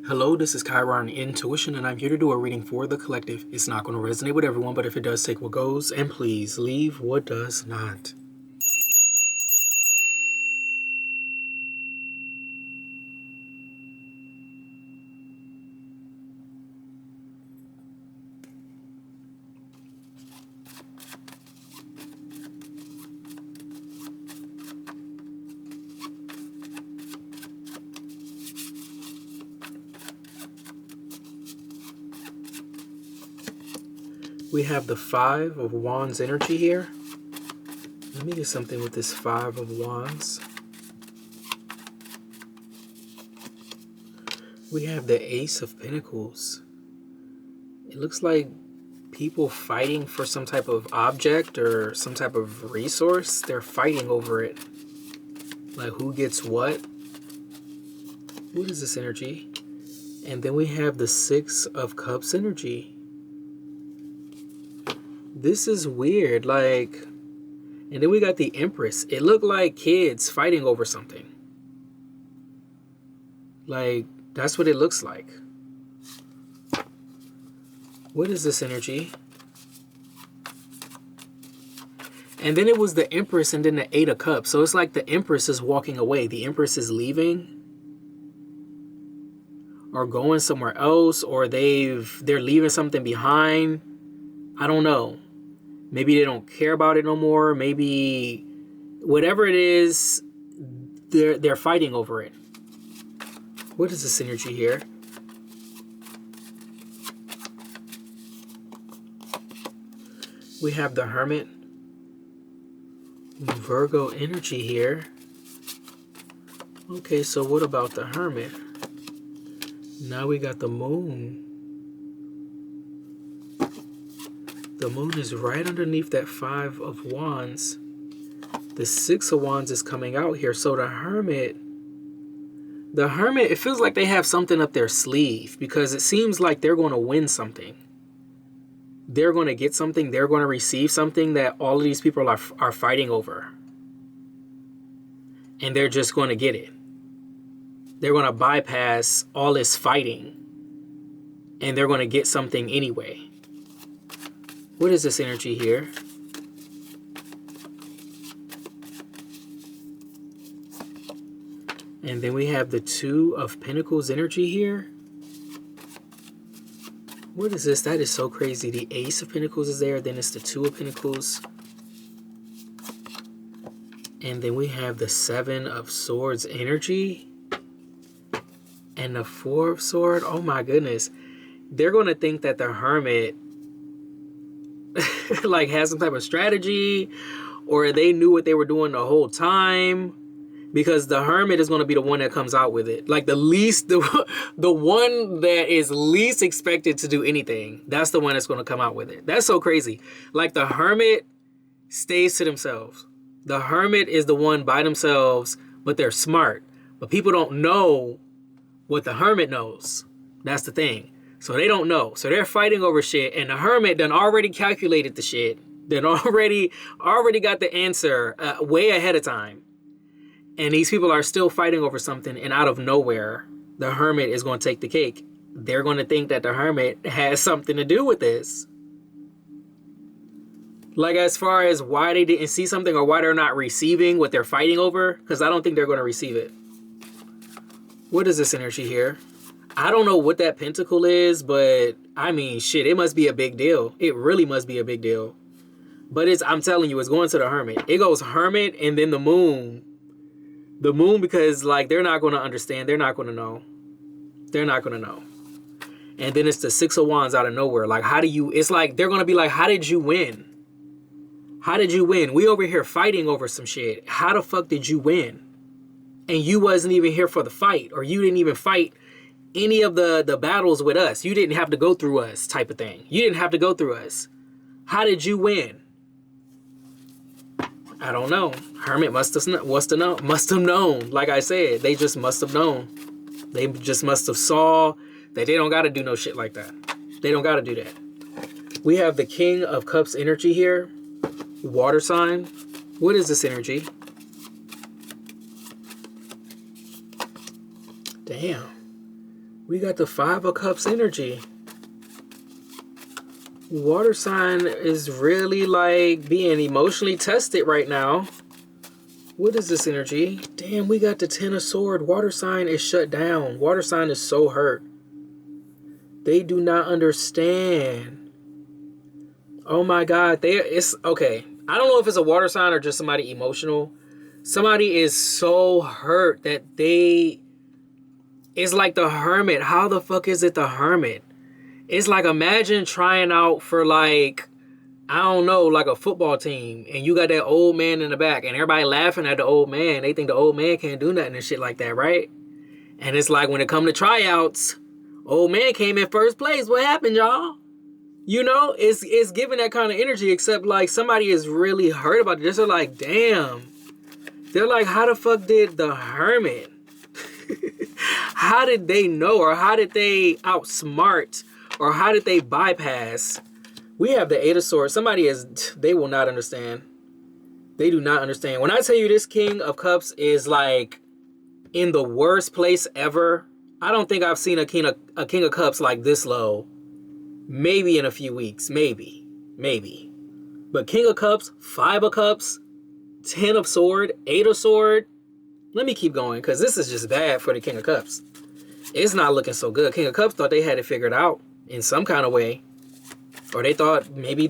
Hello, this is Chiron Intuition, and I'm here to do a reading for the collective. It's not going to resonate with everyone, but if it does, take what goes, and please leave what does not. We have the Five of Wands energy here. Let me do something with this Five of Wands. We have the Ace of Pentacles. It looks like people fighting for some type of object or some type of resource. They're fighting over it. Like who gets what? What is this energy? And then we have the Six of Cups energy. This is weird, like, and then we got the Empress. It looked like kids fighting over something. Like, that's what it looks like. What is this energy? And then it was the Empress and then the Eight of Cups. So it's like the Empress is walking away. The Empress is leaving or going somewhere else, or they're leaving something behind. I don't know. Maybe they don't care about it no more. Maybe whatever it is, they're fighting over it. What is this energy here? We have the Hermit. Virgo energy here. Okay, so what about the Hermit? Now we got the Moon. The Moon is right underneath that Five of Wands. The Six of Wands is coming out here. So the Hermit, it feels like they have something up their sleeve because it seems like they're going to win something. They're going to get something. They're going to receive something that all of these people are fighting over. And they're just going to get it. They're going to bypass all this fighting. And they're going to get something anyway. What is this energy here? And then we have the Two of Pentacles energy here. What is this? That is so crazy. The Ace of Pentacles is there. Then it's the Two of Pentacles. And then we have the Seven of Swords energy. And the Four of Swords. Oh my goodness. They're going to think that the Hermit like has some type of strategy, or they knew what they were doing the whole time, because the Hermit is going to be the one that comes out with it. Like the one that is least expected to do anything. That's the one that's going to come out with it. That's so crazy. Like the Hermit stays to themselves. The Hermit is the one by themselves, but they're smart. But people don't know what the Hermit knows. That's the thing. So they don't know. So they're fighting over shit. And the Hermit done already calculated the shit. Done already got the answer way ahead of time. And these people are still fighting over something. And out of nowhere, the Hermit is going to take the cake. They're going to think that the Hermit has something to do with this. Like as far as why they didn't see something or why they're not receiving what they're fighting over. Because I don't think they're going to receive it. What is this energy here? I don't know what that pentacle is, but I mean, shit, it must be a big deal. It really must be a big deal. But I'm telling you, it's going to the Hermit. It goes Hermit and then the Moon. The Moon, because like they're not going to understand. They're not going to know. They're not going to know. And then it's the Six of Wands out of nowhere. Like, it's like they're going to be like, how did you win? How did you win? We over here fighting over some shit. How the fuck did you win? And you wasn't even here for the fight, or you didn't even fight any of the battles with us. You didn't have to go through us, type of thing. You didn't have to go through us. How did you win? I don't know. Hermit must have known. Like I said, they just must have known. They just must have saw that they don't got to do no shit like that. They don't got to do that. We have the King of Cups energy here. Water sign. What is this energy? Damn. We got the Five of Cups energy. Water sign is really like being emotionally tested right now. What is this energy? Damn, we got the Ten of Swords. Water sign is shut down. Water sign is so hurt. They do not understand. Oh my God. It's okay. I don't know if it's a water sign or just somebody emotional. Somebody is so hurt that it's like the Hermit. How the fuck is it the Hermit? It's like, imagine trying out for like, I don't know, like a football team, and you got that old man in the back, and everybody laughing at the old man. They think the old man can't do nothing and shit like that, right? And it's like, when it come to tryouts, old man came in first place. What happened, y'all? You know, it's giving that kind of energy, except like somebody is really hurt about this. They're like, damn. They're like, how the fuck did the Hermit? How did they know? Or how did they outsmart? Or how did they bypass? We have the Eight of Swords. They will not understand. They do not understand. When I tell you this King of Cups is like in the worst place ever, I don't think I've seen a King of Cups like this low. Maybe in a few weeks. Maybe. But King of Cups, Five of Cups, Ten of Swords, Eight of Swords. Let me keep going, because this is just bad for the King of Cups. It's not looking so good. King of Cups thought they had it figured out in some kind of way. Or they thought maybe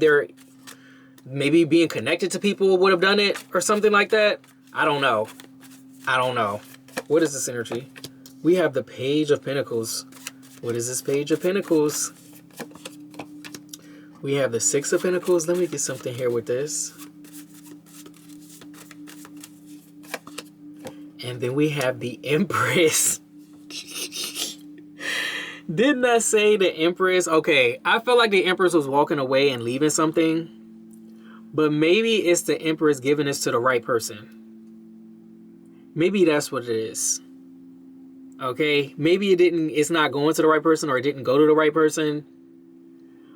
being connected to people would have done it or something like that. I don't know. What is this energy? We have the Page of Pentacles. What is this Page of Pentacles? We have the Six of Pentacles. Let me get something here with this. And then we have the Empress. Didn't I say the Empress? Okay, I felt like the Empress was walking away and leaving something. But maybe it's the Empress giving this to the right person. Maybe that's what it is. Okay, maybe it's not going to the right person, or it didn't go to the right person.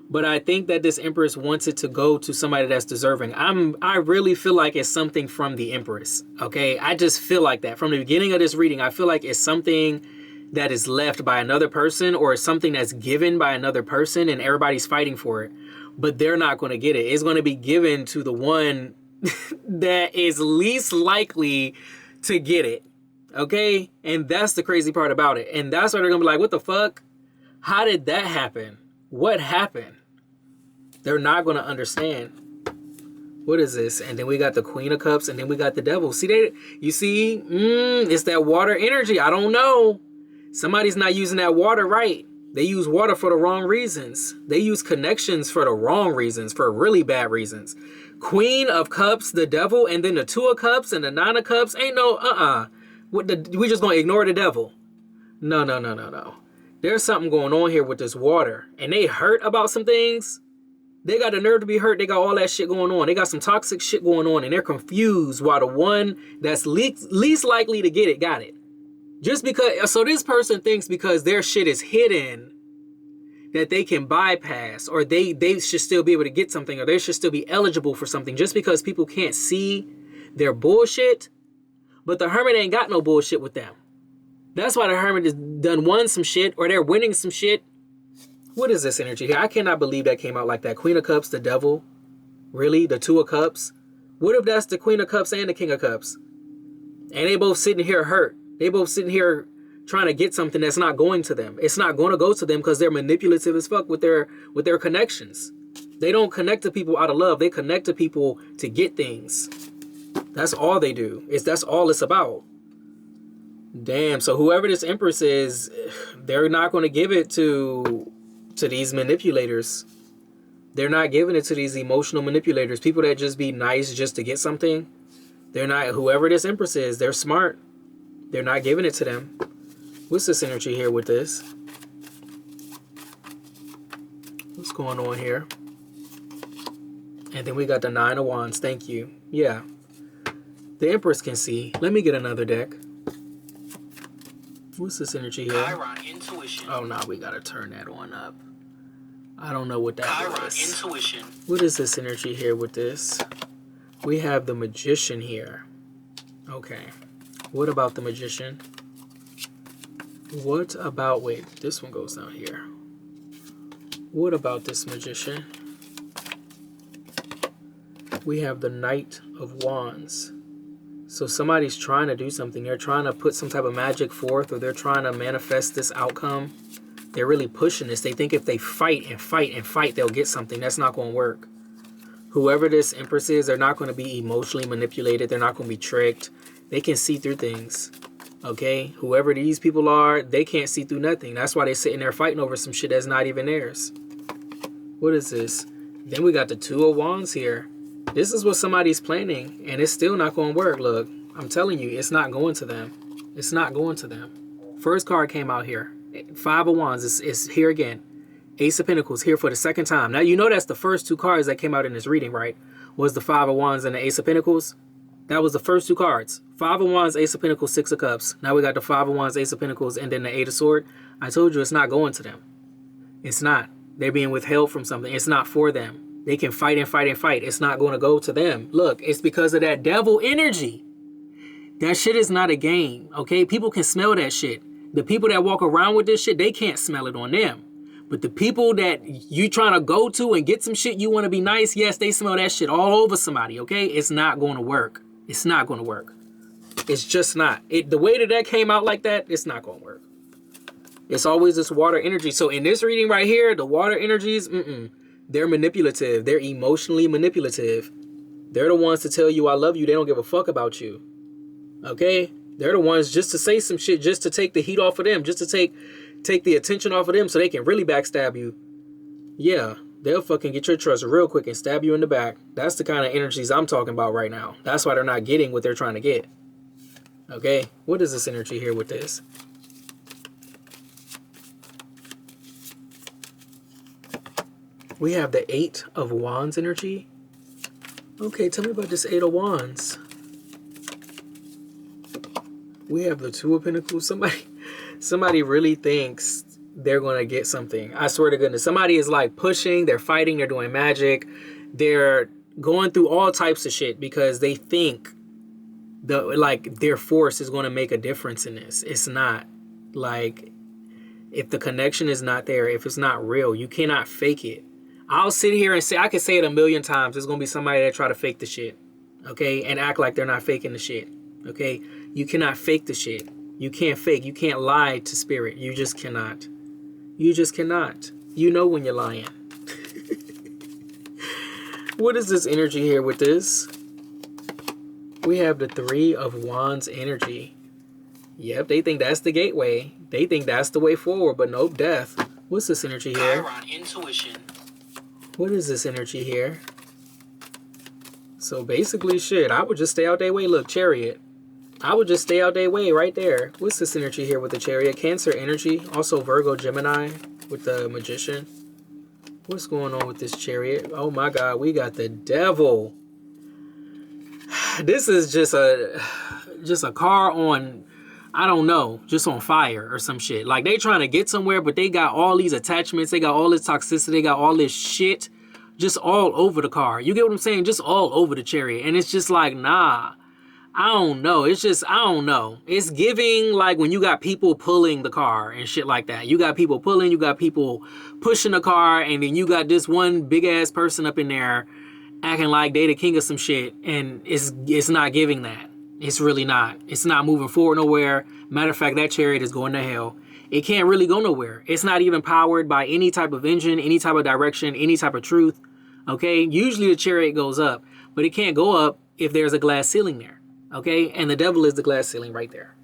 But I think that this Empress wants it to go to somebody that's deserving. I really feel like it's something from the Empress. Okay, I just feel like that. From the beginning of this reading, I feel like it's something that is left by another person, or something that's given by another person, and everybody's fighting for it. But they're not going to get it. It's going to be given to the one that is least likely to get it. Okay? And that's the crazy part about it. And that's why they're going to be like, what the fuck? How did that happen? What happened? They're not going to understand. What is this? And then we got the Queen of Cups, and then we got the Devil. See, it's that water energy. I don't know. Somebody's not using that water right. They use water for the wrong reasons. They use connections for the wrong reasons, for really bad reasons. Queen of Cups, the Devil, and then the Two of Cups and the Nine of Cups. Ain't no, we just going to ignore the Devil. No. There's something going on here with this water. And they hurt about some things. They got the nerve to be hurt. They got all that shit going on. They got some toxic shit going on. And they're confused why the one that's least likely to get it got it. Just because, so this person thinks because their shit is hidden that they can bypass, or they should still be able to get something, or they should still be eligible for something just because people can't see their bullshit. But the Hermit ain't got no bullshit with them. That's why the Hermit has won some shit, or they're winning some shit. What is this energy here? I cannot believe that came out like that. Queen of Cups, the Devil. Really? The Two of Cups? What if that's the Queen of Cups and the King of Cups? And they both sitting here hurt. They both sitting here trying to get something that's not going to them. It's not going to go to them because they're manipulative as fuck with their connections. They don't connect to people out of love. They connect to people to get things. That's all they do. That's all it's about. Damn. So whoever this Empress is, they're not going to give it to these manipulators. They're not giving it to these emotional manipulators. People that just be nice just to get something. They're not. Whoever this Empress is, they're smart. They're not giving it to them. What's this energy here with this? What's going on here? And then we got the Nine of Wands. Thank you. Yeah. The Empress can see. Let me get another deck. What's this energy here? Chiron Intuition. Oh, no. We got to turn that one up. I don't know what that Chiron is. Intuition. What is this energy here with this? We have the Magician here. Okay. What about the Magician? What about, wait, this one goes down here. What about this magician? We have the Knight of Wands. So somebody's trying to do something. They're trying to put some type of magic forth, or they're trying to manifest this outcome. They're really pushing this. They think if they fight and fight and fight, they'll get something. That's not going to work. Whoever this Empress is, they're not going to be emotionally manipulated. They're not going to be tricked. They can see through things. Okay? Whoever these people are, they can't see through nothing. That's why they're sitting there fighting over some shit that's not even theirs. What is this? Then we got the Two of Wands here. This is what somebody's planning, and it's still not going to work. Look, I'm telling you, it's not going to them. It's not going to them. First card came out here. Five of Wands is here again. Ace of Pentacles here for the second time. Now, you know that's the first two cards that came out in this reading, right? Was the Five of Wands and the Ace of Pentacles. That was the first two cards. Five of Wands, Ace of Pentacles, Six of Cups. Now we got the Five of Wands, Ace of Pentacles, and then the Eight of Swords. I told you it's not going to them. It's not. They're being withheld from something. It's not for them. They can fight and fight and fight. It's not going to go to them. Look, it's because of that devil energy. That shit is not a game, okay? People can smell that shit. The people that walk around with this shit, they can't smell it on them. But the people that you trying to go to and get some shit, you want to be nice, yes, they smell that shit all over somebody, okay? It's not going to work. It's not going to work. It's just not. The way that came out like that, it's not going to work. It's always this water energy. So in this reading right here, the water energies, they're manipulative. They're emotionally manipulative. They're the ones to tell you I love you. They don't give a fuck about you. Okay? They're the ones just to say some shit, just to take the heat off of them, just to take the attention off of them so they can really backstab you. Yeah, they'll fucking get your trust real quick and stab you in the back. That's the kind of energies I'm talking about right now. That's why they're not getting what they're trying to get. Okay? What is this energy here with this? We have the Eight of Wands energy. Okay, tell me about this Eight of Wands. We have the Two of Pentacles. Somebody really thinks they're going to get something. I swear to goodness. Somebody is like pushing, they're fighting, they're doing magic. They're going through all types of shit because they think their force is going to make a difference in this. It's not. Like, if the connection is not there, if it's not real, you cannot fake it. I'll sit here and say, I can say it a million times. There's going to be somebody that try to fake the shit. Okay? And act like they're not faking the shit. Okay? You cannot fake the shit. You can't fake. You can't lie to spirit. You just cannot. You just cannot. You know when you're lying. What is this energy here with this? We have the Three of Wands energy. Yep, they think that's the gateway. They think that's the way forward, but nope, death. What's this energy here? Chiron Intuition. What is this energy here? So basically, shit, I would just stay out their way. Look, Chariot. I would just stay out their way right there. What's this energy here with the Chariot? Cancer energy. Also Virgo, Gemini with the Magician. What's going on with this Chariot? Oh my God, we got the Devil. This is just a car on, I don't know, just on fire or some shit. Like, they trying to get somewhere, but they got all these attachments. They got all this toxicity. They got all this shit just all over the car. You get what I'm saying? Just all over the Chariot. And it's just like, nah, I don't know. It's just, I don't know. It's giving like when you got people pulling the car and shit like that. You got people pulling, you got people pushing the car, and then you got this one big ass person up in there acting like they the king of some shit, and it's not giving that. It's really not. It's not moving forward nowhere. Matter of fact, that Chariot is going to hell. It can't really go nowhere. It's not even powered by any type of engine, any type of direction, any type of truth. Okay? Usually the Chariot goes up, but it can't go up if there's a glass ceiling there. Okay? And the Devil is the glass ceiling right there.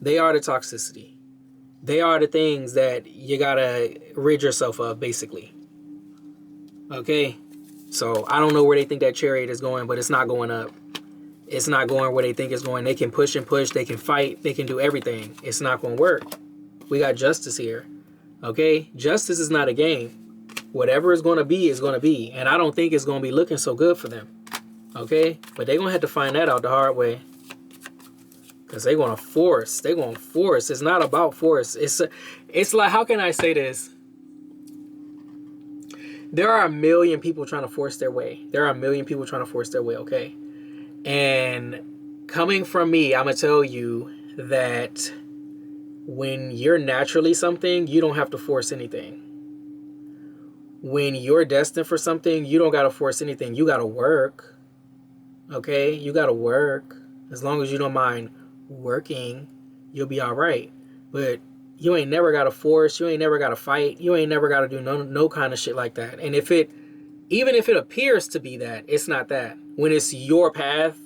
They are the toxicity. They are the things that you gotta rid yourself of, basically. Okay? So I don't know where they think that Chariot is going, but it's not going up. It's not going where they think it's going. They can push and push. They can fight. They can do everything. It's not going to work. We got justice here. Okay? Justice is not a game. Whatever it's going to be is going to be. And I don't think it's going to be looking so good for them. Okay? But they're going to have to find that out the hard way. Because they're going to force. They're going to force. It's not about force. It's like, how can I say this? There are a million people trying to force their way. There are a million people trying to force their way, okay? And coming from me, I'm going to tell you that when you're naturally something, you don't have to force anything. When you're destined for something, you don't got to force anything. You got to work. Okay? You got to work. As long as you don't mind working, you'll be all right. But you ain't never got to force. You ain't never got to fight. You ain't never got to do no kind of shit like that. And even if it appears to be that, it's not that. When it's your path,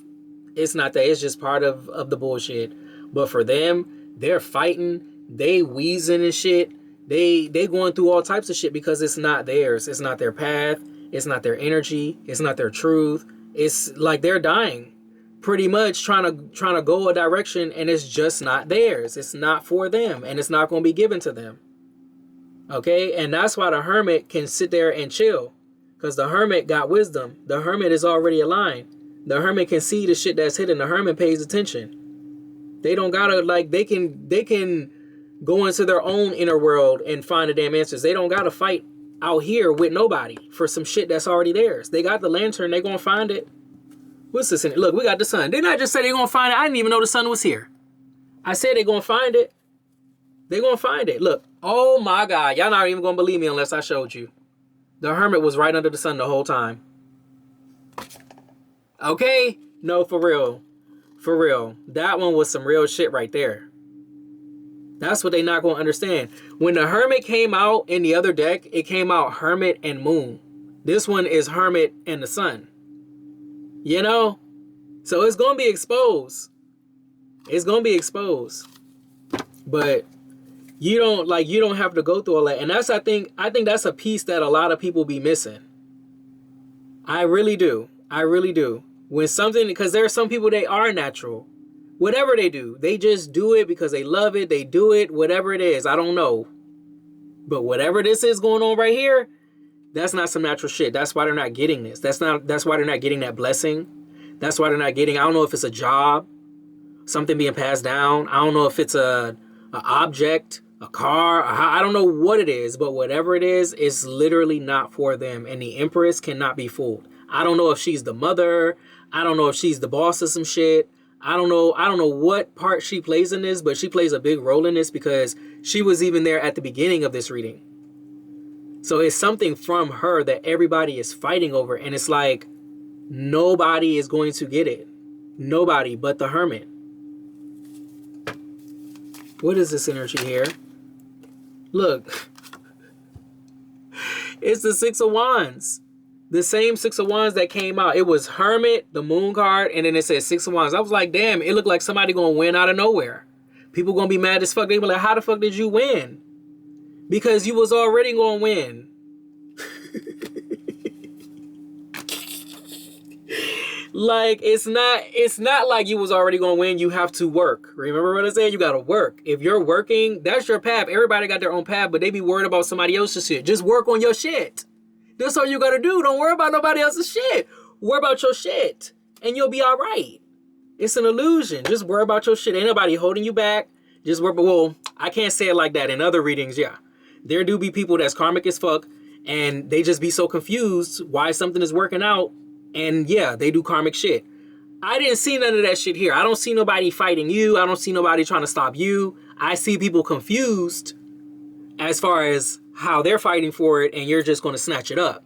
it's not that. It's just part of the bullshit. But for them, they're fighting. They wheezing and shit. They going through all types of shit because it's not theirs. It's not their path. It's not their energy. It's not their truth. It's like they're dying. Pretty much trying to go a direction, and it's just not theirs. It's not for them, and it's not going to be given to them. Okay? And that's why the hermit can sit there and chill. Because the hermit got wisdom. The hermit is already aligned. The hermit can see the shit that's hidden. The hermit pays attention. They don't gotta, like, they can go into their own inner world and find the damn answers. They don't gotta fight out here with nobody for some shit that's already theirs. They got the lantern. They gonna find it. What's this in it? Look, we got the sun. Didn't I just say they gonna find it? I didn't even know the sun was here. I said they gonna find it. They gonna find it. Look. Oh my God. Y'all not even gonna believe me unless I showed you. The hermit was right under the sun the whole time. Okay? No, for real. For real. That one was some real shit right there. That's what they not going to understand. When the hermit came out in the other deck, it came out hermit and moon. This one is hermit and the sun. You know? So it's going to be exposed. It's going to be exposed. But you don't have to go through all that. And that's, I think that's a piece that a lot of people be missing. I really do. I really do. When something, because there are some people, they are natural. Whatever they do, they just do it because they love it. They do it, whatever it is. I don't know. But whatever this is going on right here, that's not some natural shit. That's why they're not getting this. That's why they're not getting that blessing. That's why they're not getting, I don't know if it's a job, something being passed down. I don't know if it's an object, a car. I don't know what it is, but whatever it is, it's literally not for them. And the empress cannot be fooled. I don't know if she's the mother. I don't know if she's the boss of some shit. I don't know what part she plays in this, but she plays a big role in this because she was even there at the beginning of this reading. So it's something from her that everybody is fighting over. And it's like, nobody is going to get it. Nobody but the hermit. What is this energy here? Look. It's the Six of Wands. The same Six of Wands that came out. It was Hermit, the Moon card, and then it said Six of Wands. I was like, damn, it looked like somebody gonna win out of nowhere. People gonna be mad as fuck. They be like, how the fuck did you win? Because you was already gonna win. Like, it's not like you was already gonna win. You have to work. Remember what I said? You gotta work. If you're working, that's your path. Everybody got their own path, but they be worried about somebody else's shit. Just work on your shit. That's all you gotta do. Don't worry about nobody else's shit. Worry about your shit. And you'll be all right. It's an illusion. Just worry about your shit. Ain't nobody holding you back. Just worry. Well, I can't say it like that. In other readings, yeah. There do be people that's karmic as fuck. And they just be so confused why something is working out. And yeah, they do karmic shit. I didn't see none of that shit here. I don't see nobody fighting you. I don't see nobody trying to stop you. I see people confused as far as how they're fighting for it, and you're just going to snatch it up.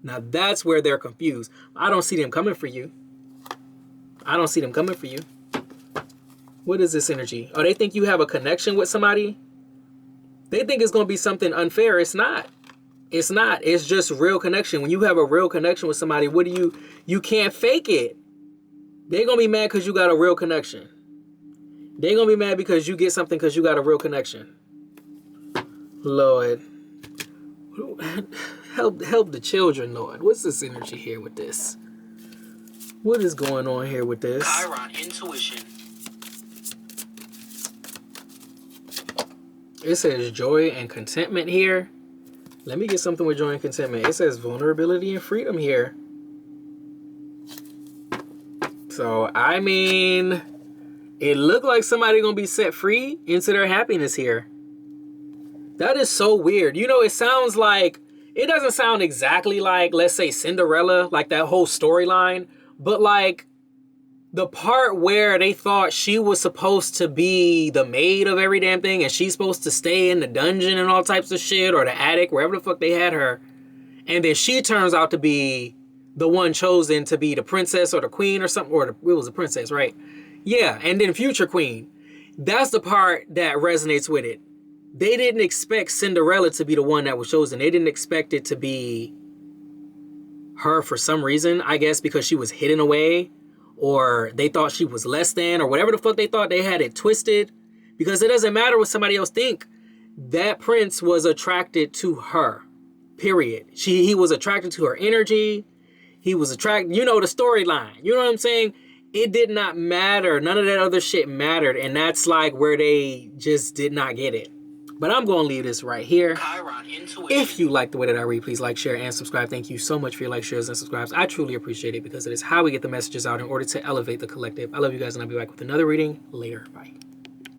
Now that's where they're confused. I don't see them coming for you. I don't see them coming for you. What is this energy? Oh, they think you have a connection with somebody? They think it's going to be something unfair. It's not. It's not. It's just real connection. When you have a real connection with somebody, what do you can't fake it. They're going to be mad because you got a real connection. They're going to be mad because you get something because you got a real connection. Lord. Help the children, Lord. What's this energy here with this? What is going on here with this? Chiron Intuition. It says joy and contentment here. Let me get something with joy and contentment. It says vulnerability and freedom here. So, I mean, it looked like somebody gonna be set free into their happiness here. That is so weird. You know, it sounds like, it doesn't sound exactly like, let's say, Cinderella, like that whole storyline. But like, the part where they thought she was supposed to be the maid of every damn thing and she's supposed to stay in the dungeon and all types of shit, or the attic, wherever the fuck they had her, and then she turns out to be the one chosen to be the princess or the queen or something, or it was a princess, right? Yeah, and then future queen. That's the part that resonates with it. They didn't expect Cinderella to be the one that was chosen. They didn't expect it to be her for some reason, I guess because she was hidden away, or they thought she was less than, or whatever the fuck they thought. They had it twisted, because it doesn't matter what somebody else think. That prince was attracted to her, period. He was attracted to her energy. He was attracted, you know, the storyline. You know what I'm saying? It did not matter. None of that other shit mattered. And that's like where they just did not get it. But I'm going to leave this right here. Chiron Intuition. If you like the way that I read, please like, share, and subscribe. Thank you so much for your likes, shares, and subscribes. I truly appreciate it because it is how we get the messages out in order to elevate the collective. I love you guys, and I'll be back with another reading later. Bye.